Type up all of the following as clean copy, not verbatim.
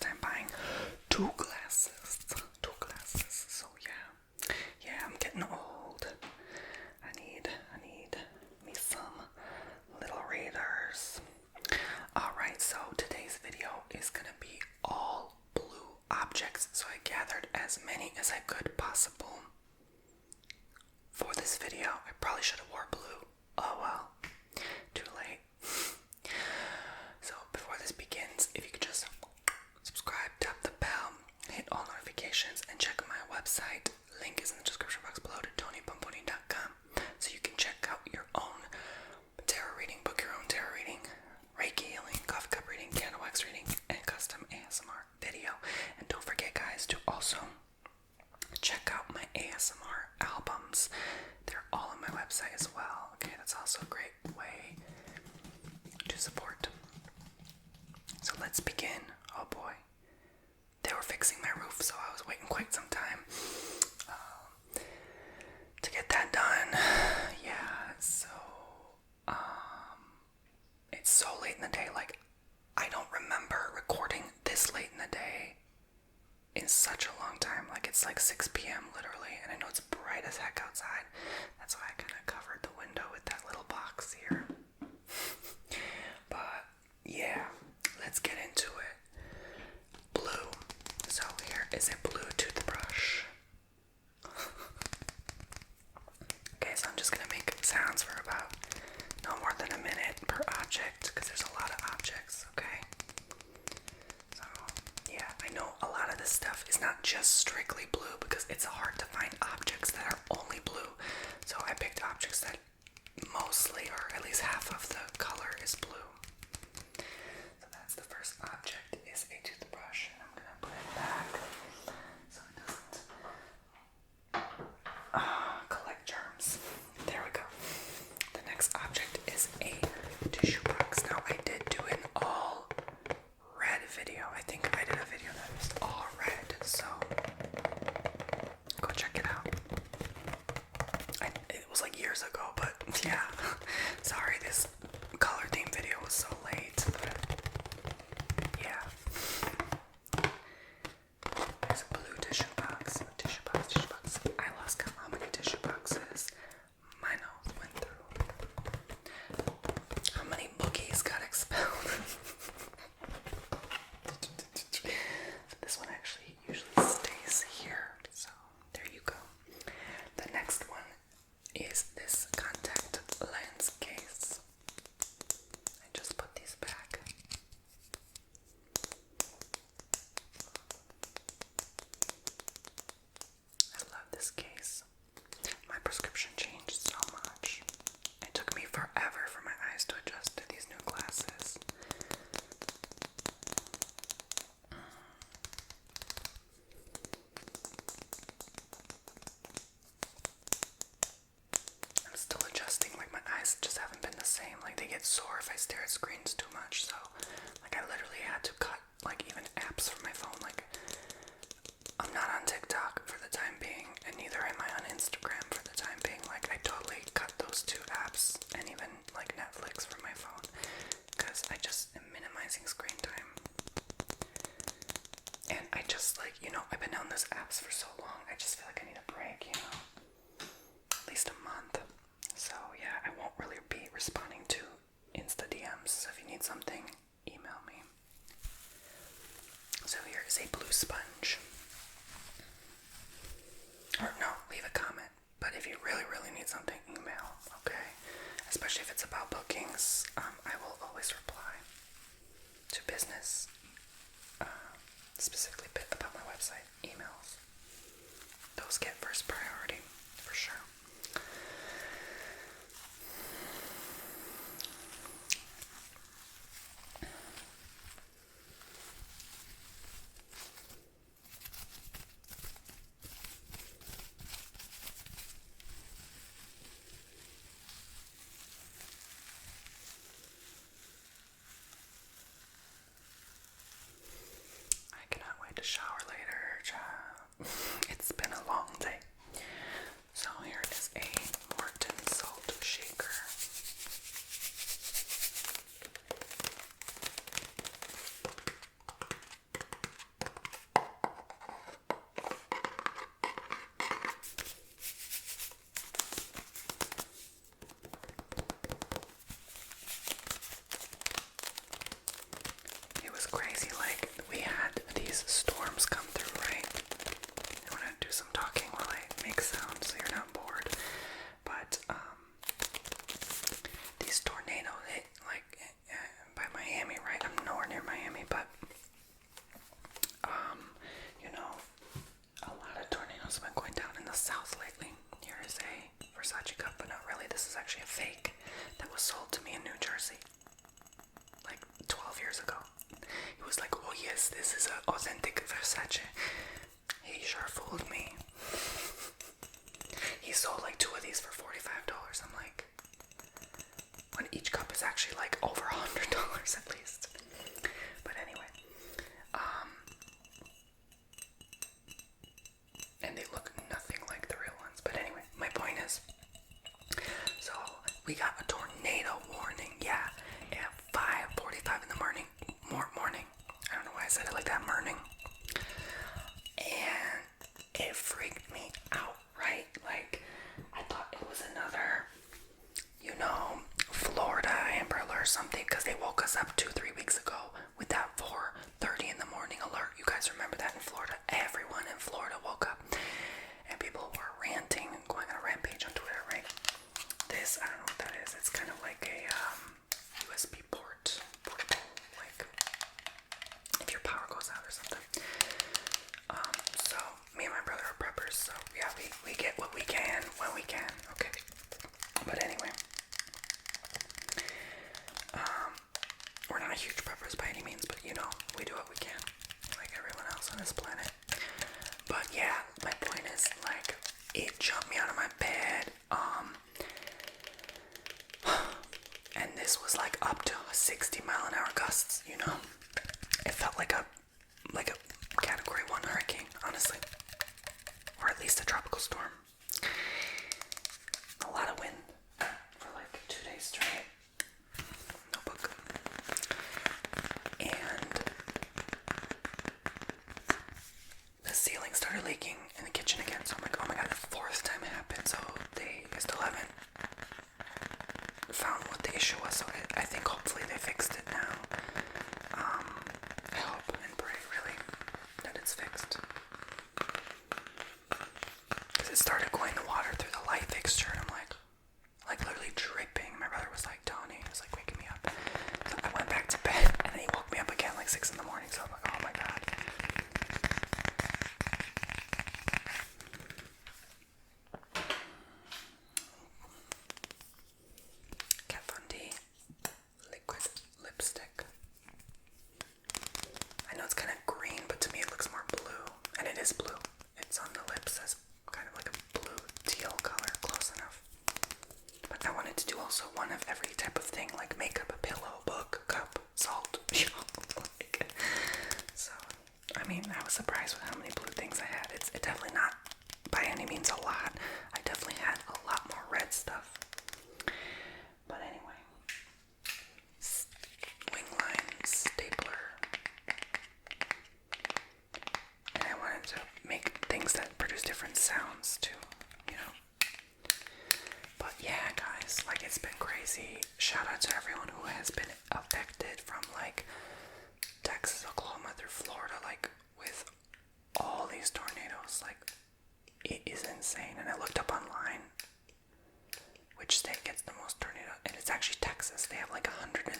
time buying two glasses. So yeah, I'm getting old. I need me some little readers. Alright, so today's video is gonna be all blue objects, so I gathered as many as I could possible. For this video, I probably should have wore blue. Oh well, too late. So before this begins, if you could just subscribe, tap the bell, hit all notifications, and check my website. Link is in the description box below to TonyBomboni.com, so you can check out your own tarot reading, book your own tarot reading, Reiki healing, coffee cup reading, candle wax reading, and custom ASMR video. And don't forget, guys, to also check out my ASMR albums. They're all on my website as well. Okay, that's also a great way to support. So let's begin. Oh boy. They were fixing my roof, so I was waiting quite some time to get that done. Yeah, so it's so late in the day. Like, I don't remember recording this late in the day in such a long time. Like, it's like 6 p.m. literally, and I know it's bright as heck outside. That's why I kind of covered the window with that little box here. But yeah, let's get into it. Blue. So here is a blue toothbrush. Okay, so I'm just gonna make sounds for about no more than a minute per object, because there's a lot of objects, okay? So yeah, I know a lot of this stuff is not just strictly blue, because it's hard to find objects that are only blue. So I picked objects that mostly, or at least half of the color is blue. So that's the first object, is a toothbrush, and I'm gonna put it back so it doesn't collect germs. There we go. The next object is a tissue box. Now, I did do an all red video. I think I did a video that was all red, so go check it out. It was like years ago, but yeah. Sorry, this color theme video was so late, but yeah. There's a blue tissue box. Tissue box. I lost count how many tissue boxes my nose went through. How many boogies got expelled? This one actually usually stays here, so there you go. The next one is this contact lens case. I just put these back. I love this case. My prescription changed so much. It took me forever for my eyes to adjust to these new glasses. I'm still adjusting. Like, my eyes just haven't been the same. Like, they get sore if I stare at screens too much. So, like, I literally had to cut, like, even apps from my phone. Like, I'm not on TikTok for the time being, and neither am I on Instagram for the time being. Like, I totally cut those two apps, and even, like, Netflix from my phone, because I just am minimizing screen time. And I just, like, I've been on those apps for so long, I just feel like I need a break, at least a month. So yeah, I won't really be responding to Insta DMs, so if you need something, email me. So here is a blue sponge. Or no, leave a comment. But if you really, really need something, email, okay? Especially if it's about bookings, I will always reply to business, specifically about my website, emails. Those get first priority, for sure. To shower later, child. It's been a long day. So here it authentic Versace. He sure fooled me. He sold like 2 of these for $45. I'm like, when each cup is actually like over $100 at least. But anyway, and they look nothing like the real ones. But anyway, my point is, so we got a tornado warning. Yeah, at 5:45 in the morning. I don't know why I said it like that, morning. And it freaked me out, right? Like, I thought it was another, Florida Amber Alert or something, because they woke us up 2-3 weeks ago with that 4:30 in the morning alert. You guys remember that in Florida? Everyone in Florida woke up, and people were ranting and going on a rampage on Twitter, right? This, I don't know what that is. It's kind of like a USB portable, like if your power goes out or something. So me and my brother are preppers, so yeah, we get what we can when we can, okay? But anyway, we're not huge preppers by any means, but we do what we can, like everyone else on this planet. But yeah, my point is, like, it jumped me out of my bed, and this was like up to 60-mile-an-hour gusts, It felt like a Category 1 hurricane, honestly. Or at least a tropical storm. A lot of wind for like 2 days straight. Notebook. And the ceiling started leaking in the kitchen again. So I'm like, oh my god, the 4th time it happened. So they still haven't found what the issue was. So I think hopefully they fixed it now. I hope and pray, really, that it's fixed. Because it started going the water through the light fixture, and I'm like literally dripping. My brother was like, Tony, he was like waking me up. So I went back to bed, and then he woke me up again like 6 in the morning. So I'm like, oh my god. Kat Von D liquid lipstick. I know it's kind of green, but to me it looks more blue, and it is blue. It's on the lips as kind of like a blue teal color, close enough. But I wanted to do also one of every type of thing, like makeup, a pillow, book, cup, salt, so, I mean, I was surprised with how many blue things I had. It's definitely not by any means a lot. I definitely had a lot more red stuff. But anyway, wing line, stapler, and I wanted to make things that produce different sounds too, But yeah, guys, like, it's been crazy. Shout out to everyone who has been affected from like Texas, Oklahoma through Florida, like with all these tornadoes. Like, it is insane. And I looked up online which state gets the most tornado, and it's actually Texas. They have like 130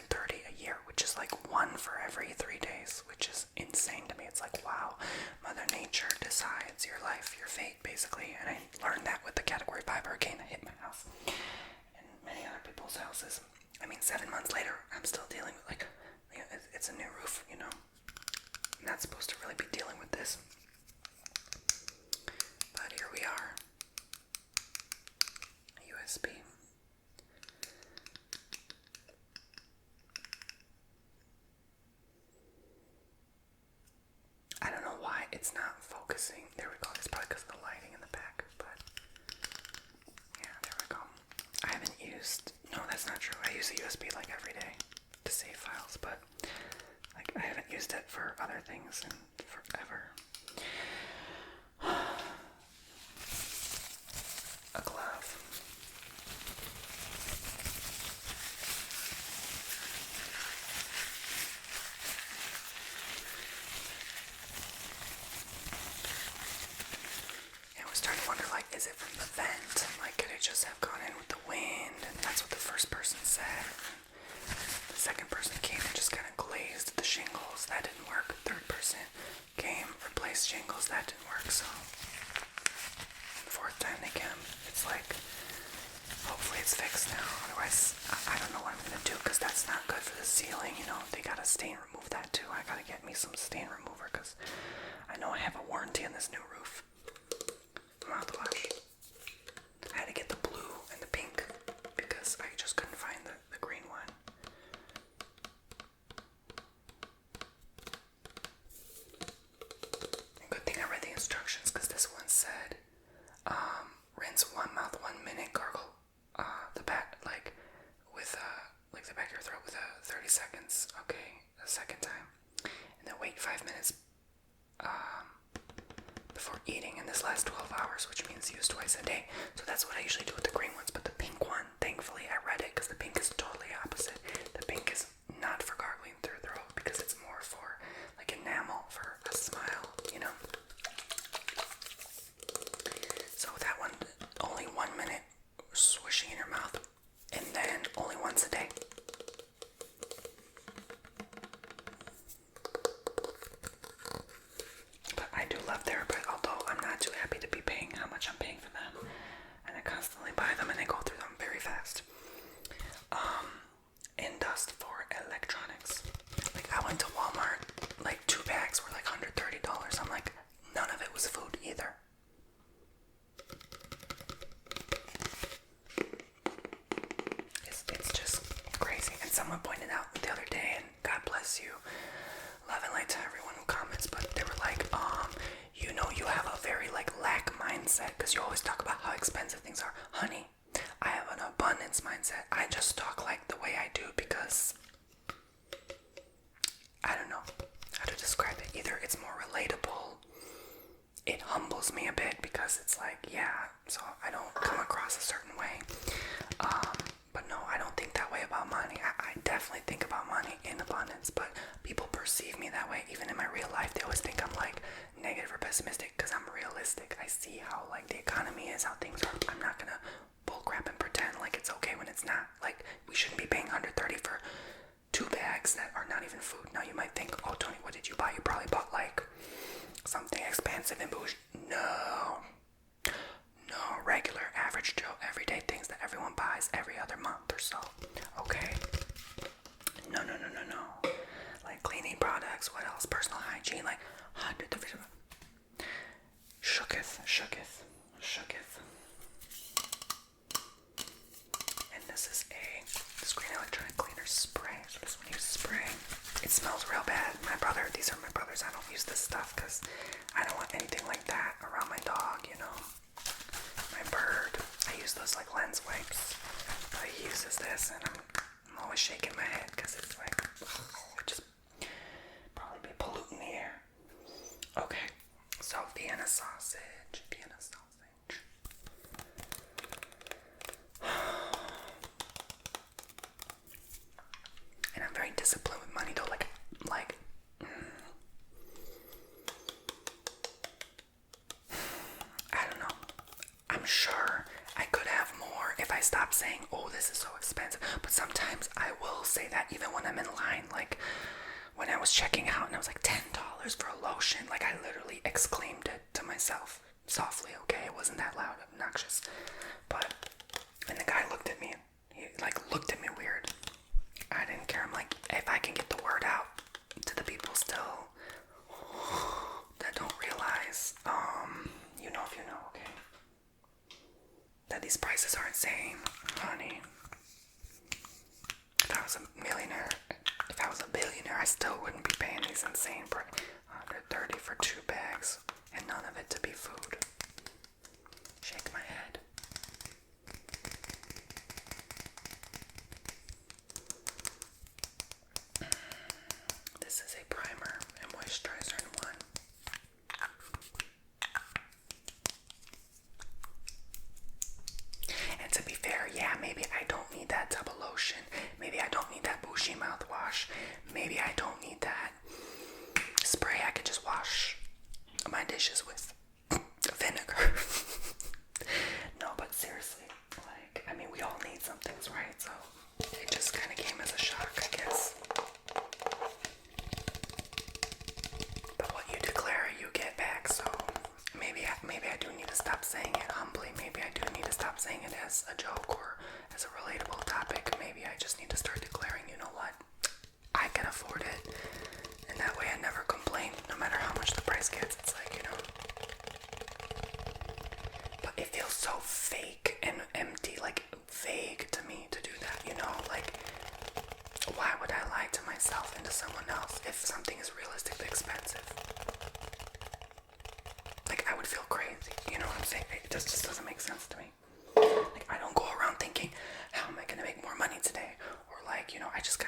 a year, which is like 1 for every 3 days, which is insane to me. It's like, wow, Mother Nature decides your life, your fate, basically. And I learned that with the Category 5 hurricane that hit my house and many other people's houses. I mean, 7 months later, I'm still dealing with, like, it's a new roof, I'm not supposed to really be dealing with this. But here we are. USB. I don't know why it's not focusing. There we go. It's probably because of the lighting in the back, but yeah, there we go. I haven't used, no, that's not true. I use a USB like every day to save files, but like I haven't used it for other things in forever. A glove. And I was starting to wonder, like, is it from the vent? Like, could it just have gone in with the wind? And that's what the first person said. The second person came and just kind of glazed the shingles. That didn't work. Third person came, replaced shingles. That didn't work. So the 4th time they came, it's like Hopefully it's fixed now. Otherwise, I don't know what I'm gonna do because that's not good for the ceiling. You know, they gotta stain remove that too. I gotta get me some stain remover because I know I have a warranty on this new roof. Mouthwash. I had to get the blue and the pink because I just couldn't find the green one. Good thing I read the instructions because this one said rinse one mouth 1 minute, gargle the back like with like the back of your throat with 30 seconds. Okay, the second time, and then wait 5 minutes before eating in this last 12 hours, which means use twice a day. So that's what I usually do with the green ones. But the pink one, thankfully, I read it because the pink is totally opposite. The pink is not for gargling through the throat because it's more for like enamel for a smile, you know. So that one, only 1 minute swishing in your mouth, and then only once a day. But I do love Therapy, although I'm not too happy to be paying how much I'm paying for them, and I constantly buy them and I go through them very fast. And dust for electronics. Like I went to Walmart, like 2 bags were like $130. I'm like, none of it was food either. It's just crazy. And someone pointed out the other day, and God bless you, love and light to everyone who comments, but they were like, you know, you have a very like lack mindset because you always talk about how expensive things are. Honey, I have an abundance mindset. I just talk like the way I do because I don't know how to describe it. Either it's more relatable, it humbles me a bit because it's like, yeah, so I don't come across a certain way. But no, I don't think that way about money. I definitely think about money in abundance, but people perceive me that way. Even in my real life, they always think I'm like negative or pessimistic because I'm realistic. I see how like the economy is, how things are. I'm not gonna bullcrap and pretend like it's okay when it's not. Like we shouldn't be paying $130 for 2 bags that are not even food. Now you might think, oh Tony, what did you buy? You probably bought like something expensive and bougie. No, regular, average Joe, everyday things that everyone buys every other month or so. Okay? No. Like cleaning products, what else? Personal hygiene, like hundreds of shooketh. And this is a screen electronic cleaner spray. So this one you spray. It smells real bad. These are my brothers. I don't use this stuff because I don't want anything like that around my dog, you know. My bird. I use those like lens wipes. But he uses this and I'm always shaking my head because it's like, it just probably be polluting the air. Okay, so Vienna sausage. And I'm very disciplined with money though, like I don't know. I'm sure I could have more if I stopped saying, oh, this is so expensive. But sometimes I will say that even when I'm in line, like when I was checking out and I was like $10 for a lotion, like I literally exclaimed it to myself softly, okay? It wasn't that loud, obnoxious. But, and the guy looked at me and he like looked at me weird. I didn't care. I'm like, if I can get the word out to the people still that don't realize, you know if you know, okay? That these prices are insane, honey. If I was a millionaire, if I was a billionaire, I still wouldn't be paying these insane prices. $130 for 2 bags, and none of it to be food. Shake my head. This is a primer and moisturizer in one. And to be fair, yeah, maybe I don't need that tub of lotion. Maybe I don't need that Bougie mouthwash. Maybe I don't need that spray I could just wash my dishes with vinegar. No, but seriously, like, I mean, we all need some things, right? So it just kind of came as a shock, I guess. But what you declare, you get back. So maybe I do need to stop saying it humbly. Maybe I do need to stop stop saying it as a joke or as a relatable topic. Maybe I just need to start declaring, you know what, I can afford it. And that way I never complain, no matter how much the price gets. It's like, you know. But it feels so fake and empty, like vague to me to do that, you know? Like, why would I lie to myself and to someone else if something is realistically expensive? Like, I would feel crazy, you know what I'm saying? It just doesn't make sense to me. Like, I don't go around thinking, how am I gonna make more money today? Or like, you know, I just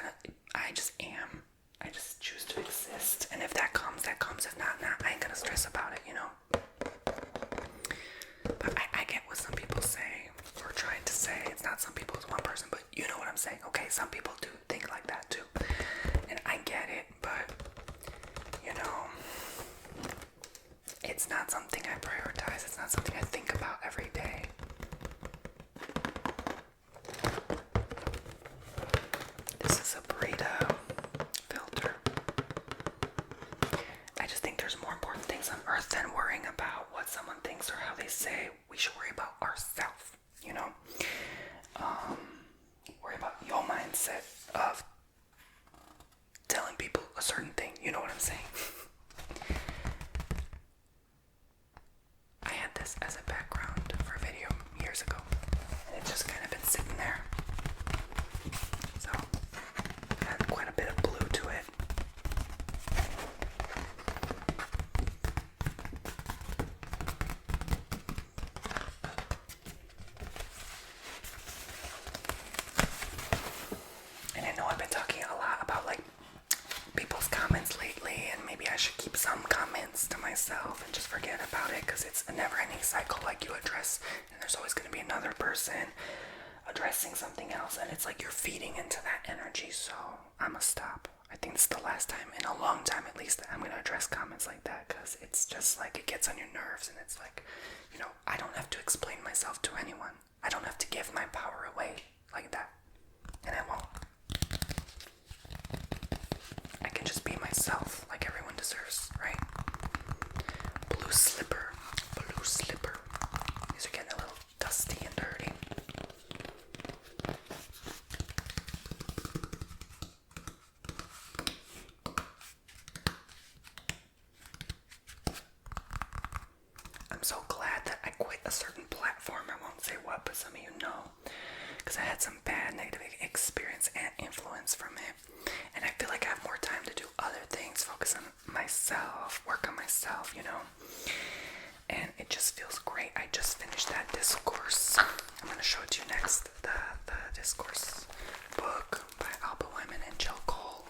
am. I just choose to exist. And if that comes, that comes. If not, I ain't gonna stress about it, you know? But I get what some people say, or trying to say. It's not some people, it's one person, but you know what I'm saying. Okay, some people do think like that too. And I get it, but, you know, it's not something I prioritize. It's not something I think about every day. This is a burrito filter. I just think there's more important things on earth than worrying about what someone thinks or how they say. We should worry about ourselves, you know? Worry about your mindset of telling people a certain thing, you know what I'm saying? I had this as a background for a video years ago, and it's just kind of been sitting there. So, it had quite a bit of blue to it. And I know I've been talking a lot about like people's comments lately, and maybe I should keep some comments to myself and just forget about it, because it's a never-ending cycle. Like, you address, and there's always going to be another person addressing something else, and it's like you're feeding into that energy. So I'm gonna stop. I think it's the last time in a long time, at least, that I'm gonna address comments like that, because it's just like it gets on your nerves, and it's like, you know, I don't have to explain myself to anyone. I don't have to give my power away like that, and I won't. I can just be myself, like everyone deserves, right? Blue slipper. These are getting a little dusty and dirty. I'm so glad that I quit a certain platform. I won't say what, but some of you know. Because I had some bad negative experience and influence from it. And I feel like I have more time to do other things, focus on myself, work on myself, you know. And it just feels great. I just finished that discourse. I'm going to show it to you next. The discourse book by Alba Wyman and Jill Cole.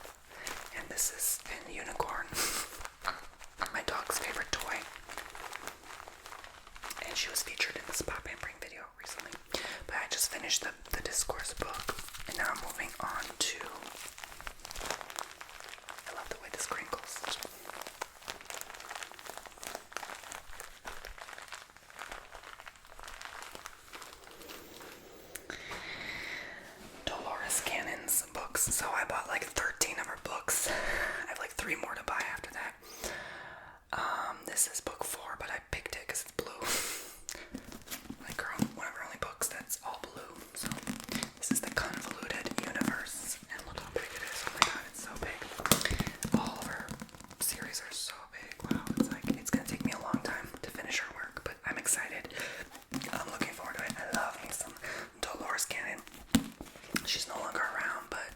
And this is an unicorn. My dog's favorite toy. And she was featured in the Spa Pampering video recently. But I just finished the discourse book. And now I'm moving on to... I love the way this crinkles. Dolores Cannon's books. So I bought like 13 of her books. I have like 3 more to buy after that. This is book 4, but I picked it because it's blue. Like one of her only books that's all blue. So this is The Convoluted Universe. And look how big it is. Oh my god, it's so big. All of her series are so big. Wow, it's gonna take me a long time to finish her work, but I'm excited. I'm looking forward to it. I love me some Dolores Cannon. She's no longer around, but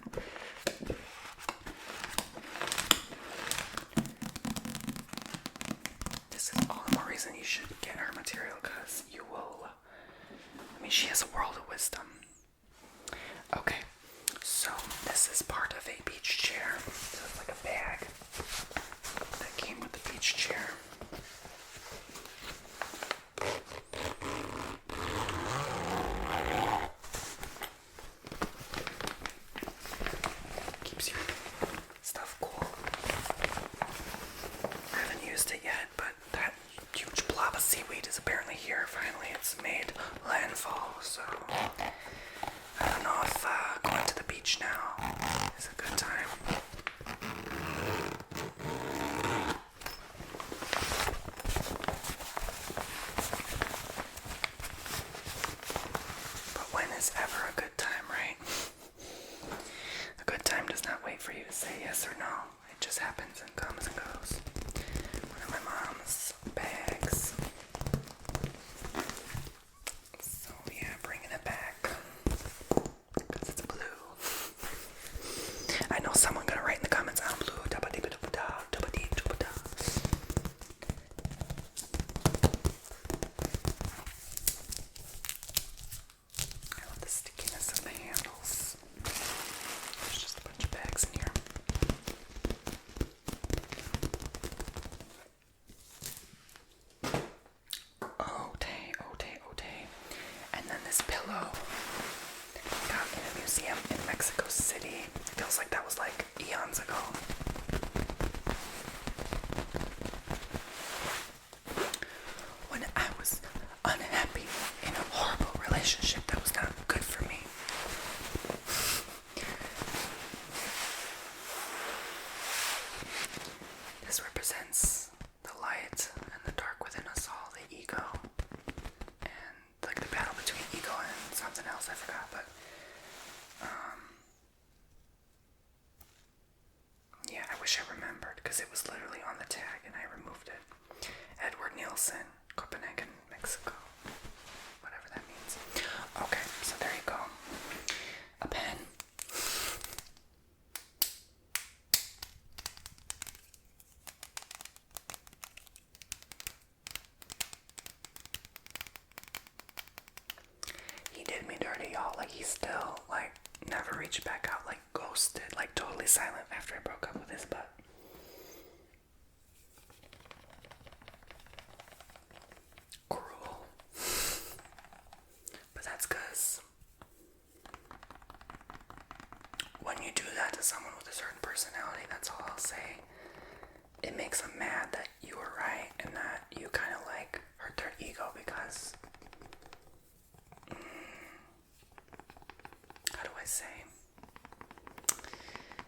this is all the more reason you should get her material, because you will, I mean, she has a world of wisdom. Okay, so this is part of a beach chair. So it's like a bag that came with the beach chair. Keeps your stuff cool. I haven't used it yet, but that huge blob of seaweed is apparently here. Finally, it's made landfall, so I don't know if going to the beach now is a good time. I know someone gonna write in the comments, I'm blue, da-ba-dee-ba-da-ba-da, da-ba-dee-da-ba-da. I love the stickiness of the handles. There's just a bunch of bags in here. And then this pillow got in a museum in Mexico City. Feels like that was like eons ago. When I was unhappy in a horrible relationship that was not good for me. This represents the light and the dark within us all, the ego, and like the battle between ego and something else I forgot, but yeah, I wish I remembered because it was literally on the tag and I removed it. Edward Nielsen, Copenhagen, Mexico, whatever that means. Okay, so there you go. A pen. He did me dirty, y'all. Like, he still, like, never reached back out, like, ghosted, like, totally silent after I broke up with his butt. Cruel. But that's because when you do that to someone with a certain personality, that's all I'll say. It makes them mad that you were right and that you kind of, like, hurt their ego because how do I say?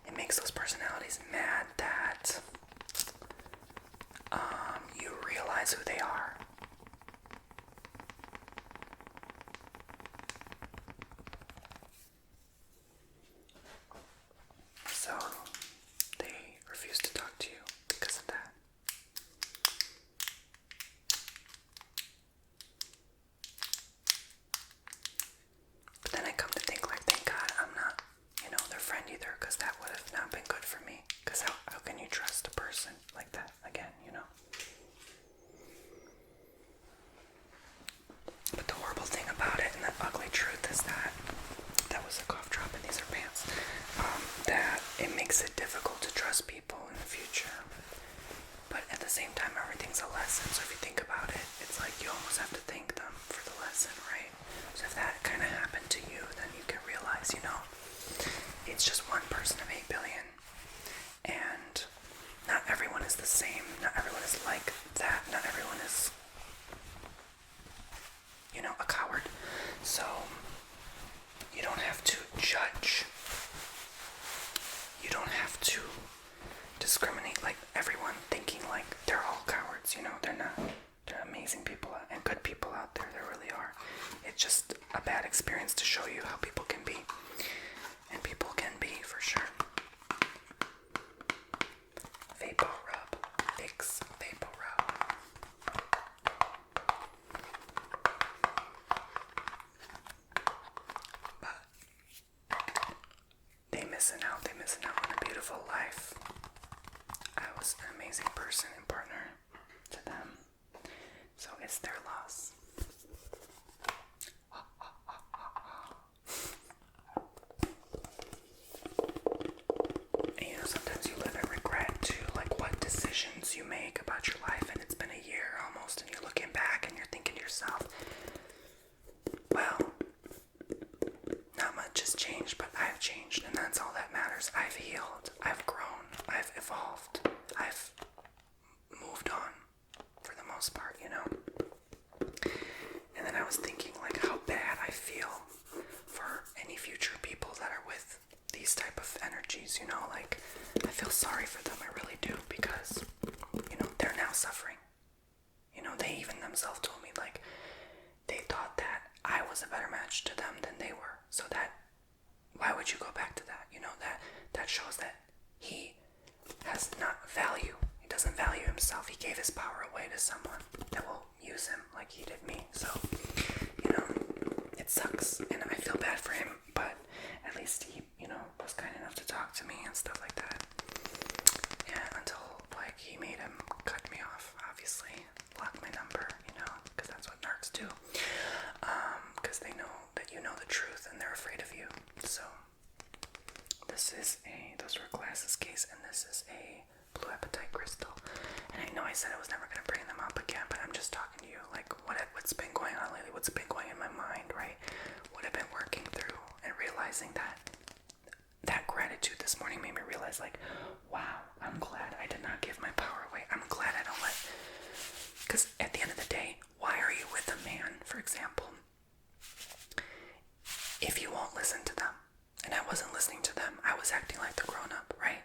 It makes those personalities mad that you realize who they are. So they refuse to talk to you because of that. But then I come to think, like, thank God I'm not, their friend either, because that would have not been good for me. Because how can you trust a person like that again, But the horrible thing about it, and the ugly truth, is that was a cough drop and these are pants, that it makes it difficult to trust people in the future. But at the same time, everything's a lesson. So if you think about it, it's like you almost have to thank them for the lesson, right? So if that kind of happened to you, then you can realize, it's just one person of 8 billion. And not everyone is the same. Not everyone is like that. Not everyone is, a coward. So you don't have to judge. You don't have to discriminate like everyone thinking like they're all cowards. They're not. There are amazing people and good people out there. There really are. It's just a bad experience to show you how people can be. And people can be, for sure. Vapor rub. Vicks Vapor Rub. But they missing out. They're missing out on a beautiful life. I was an amazing person and partner to them. So it's their loss. And sometimes you live in regret too, like what decisions you make about your life, and it's been a year almost, and you're looking back and you're thinking to yourself, well, not much has changed, but I've changed, and that's all that matters. I've healed, I've grown, I've evolved, I've moved on for the most part, And then I was thinking like how bad I feel for any future people that are with these type of energies, like I feel sorry for them, I really do, because, they're now suffering. They even themselves told me like they thought that I was a better match to them than they were. So that, why would you go back to that? That shows that he has not value. He doesn't value himself. He gave his power away to someone that will use him like he did me. So, it sucks. And I feel bad for him, but at least he, was kind enough to talk to me and stuff like that. Yeah, until like he made him cut me off, obviously, block my number, because that's what narcs do. Because they know that you know the truth and they're afraid of you. So those were glasses case, and this is a blue apatite crystal. And I know I said I was never going to bring them up again, but I'm just talking to you, like what's been going on lately, what's been going in my mind, right? What I've been working through, and realizing that gratitude this morning made me realize, like, wow, I'm glad I did not give my power away. I'm glad I don't because at the end of the day, why are you with a man, for example, if you won't listen to them? And I wasn't listening to them. I was acting like the grown-up, right?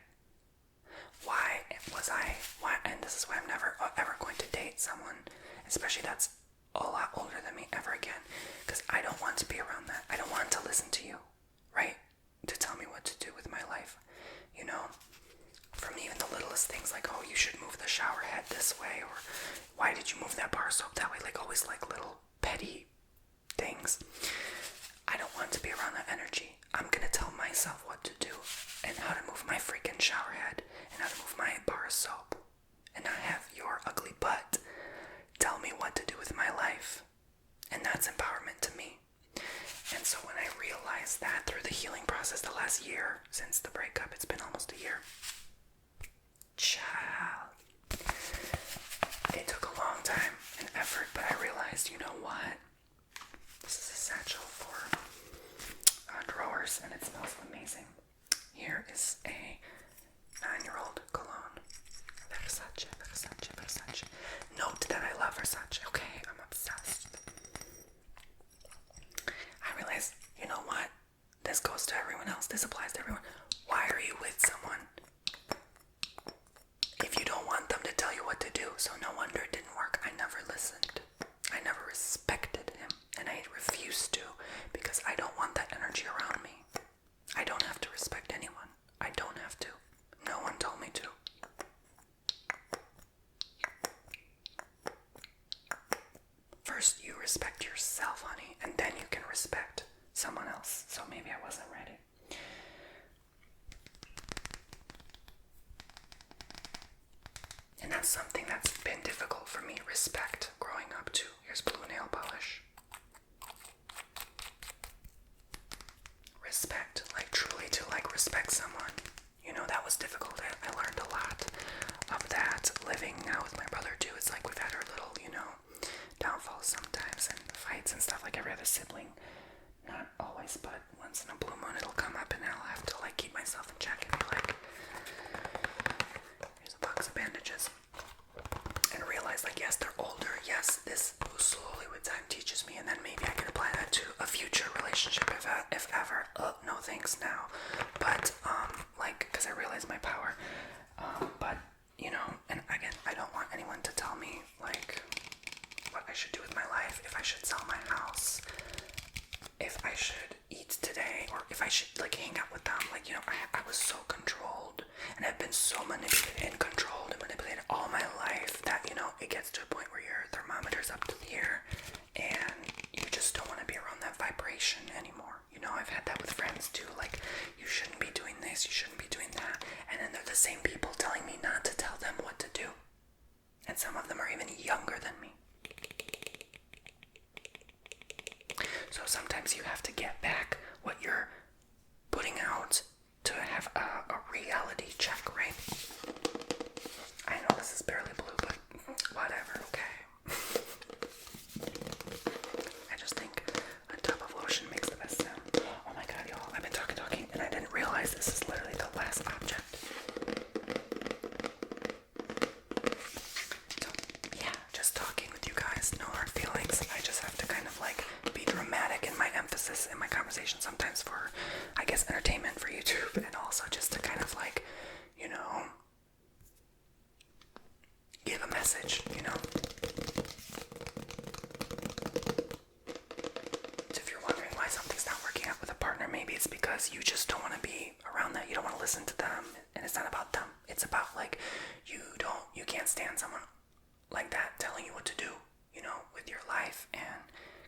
And this is why I'm never ever going to date someone, especially that's a lot older than me, ever again, because I don't want to be around that. I don't want to listen to you, right? To tell me what to do with my life, from even the littlest things, like, oh, you should move the shower head this way, or why did you move that bar soap that way, like always like little petty things. I don't want to be around that energy. I'm gonna tell myself what to do and how to move my freaking shower head and how to move my bar soap, and not have your ugly butt tell me what to do with my life. And that's empowerment to me. And so when I realized that through the healing process the last year since the breakup, it's been almost a year. Child. It took a long time and effort, but I realized, you know what? This is a satchel for drawers, and it smells amazing. Here is a 9-year-old cologne. Versace. Note that I love Versace, okay? I'm obsessed. I realize, you know what? This goes to everyone else. This applies to everyone. Why are you with someone if you don't want them to tell you what to do? So no wonder it didn't work. I never listened. I never respected him, and I refused to, because I don't want that energy around me. I don't have to respect anyone. I don't have to. No one told me to. First, you respect yourself, honey, and then you can respect someone else. So maybe I wasn't ready. And that's something that's been difficult for me, respect, growing up too. Here's blue nail polish. Respect, like truly to respect someone. That was difficult. I learned a lot of that living now with my brother too. It's like we've had our little, downfalls sometimes and fights and stuff like every other sibling. Not always, but once in a blue moon it'll come up and I'll have to keep myself in check and be like, here's a box of bandages. And realize yes, they're older. Yes, this slowly with time teaches me, and then maybe I can apply that to a future relationship if ever. No thanks now. But because I realize my power. But and again, I don't want anyone to tell me what I should do with my life, if I should sell my house, if I should eat today, or if I should hang out with them. I was so controlled, and I've been so manipulated and controlled and manipulated all my life that it gets to a point where your thermometer's up to here and you just don't want to be around that vibration anymore. I've had that with friends too, you shouldn't be doing this, you shouldn't be doing that, and then they're the same people telling me not to tell them what to do, and some of them are even younger than me. So sometimes you have to get back what you're putting out to have a reality check, right? I know this is barely blue, but whatever, okay? I just think a tub of lotion makes the best sound. Oh my god, y'all, I've been talking, and I didn't realize this is literally the last object. So, yeah, just talking with you guys, no hard feelings. I just have to kind of be dramatic in my emphasis in my conversation sometimes for, I guess, entertainment for YouTube, and also just to kind of give a message, So if you're wondering why something's not working out with a partner, maybe it's because you just don't want to be around that. You don't want to listen to them, and it's not about them. It's about you can't stand someone like that telling you what to do, with your life and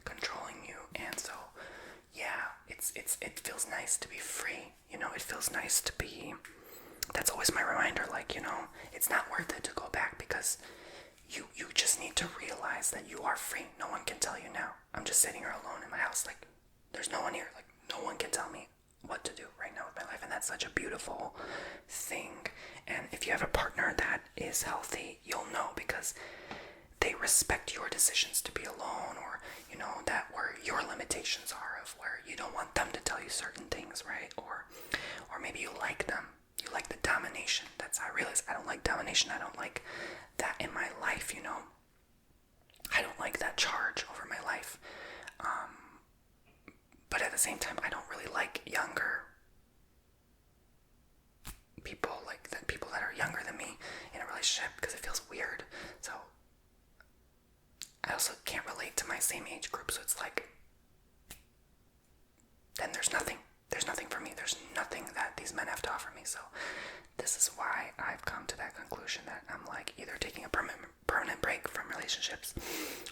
controlling you. And so, yeah, it feels nice to be free. You know, it feels nice to be. That's always my reminder. Like, you know, it's not worth it to go back because you just need to realize that you are free. No one can tell you now. I'm just sitting here alone in my house. Like, there's no one here. Like, no one can tell me what to do right now with my life, and that's such a beautiful thing. And if you have a partner that is healthy, you'll know because they respect your decisions to be alone, or you know that where your limitations are, of where you don't want them to tell you certain things, right? Or maybe you like them. You like the domination. I realize I don't like domination. I don't like that in my life, you know. I don't like that charge over my life. But at the same time, I don't really like younger people, like people that are younger than me in a relationship, because it feels weird. So I also can't relate to my same age group, so it's like, then there's nothing for me. There's nothing that these men have to offer me. So this is why I've come to that conclusion that I'm like either taking a permanent break from relationships,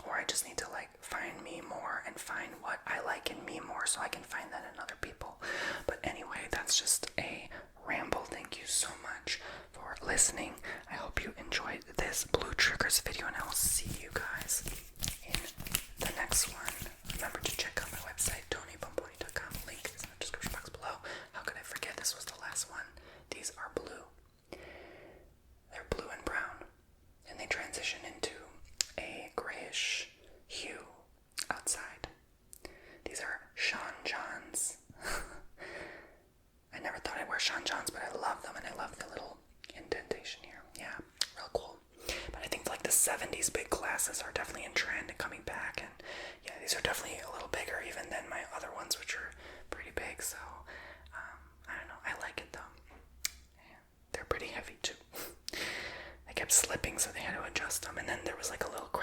or I just need to like find me more and find what I like in me more so I can find that in other people. But anyway, that's just a ramble. Thank you so much for listening. I hope you enjoyed this Blue Triggers video, and I will see you guys in the next one. Remember to check out my website, TonyBomboni.com. Link is in the description box below. How could I forget? This was the last one. These are blue. They're blue and brown, and they transition into a grayish hue outside. These are Sean Johns. I never thought I'd wear Sean Johns, but I love them, and I love the little indentation here. Yeah, real cool. But I think like the 70s big glasses are definitely in trend and coming back, and yeah, these are definitely a little bigger even than my other ones, which are pretty big. So I don't know, I like it though. Yeah, they're pretty heavy too. They kept slipping, so they had to adjust them, and then there was like a little crack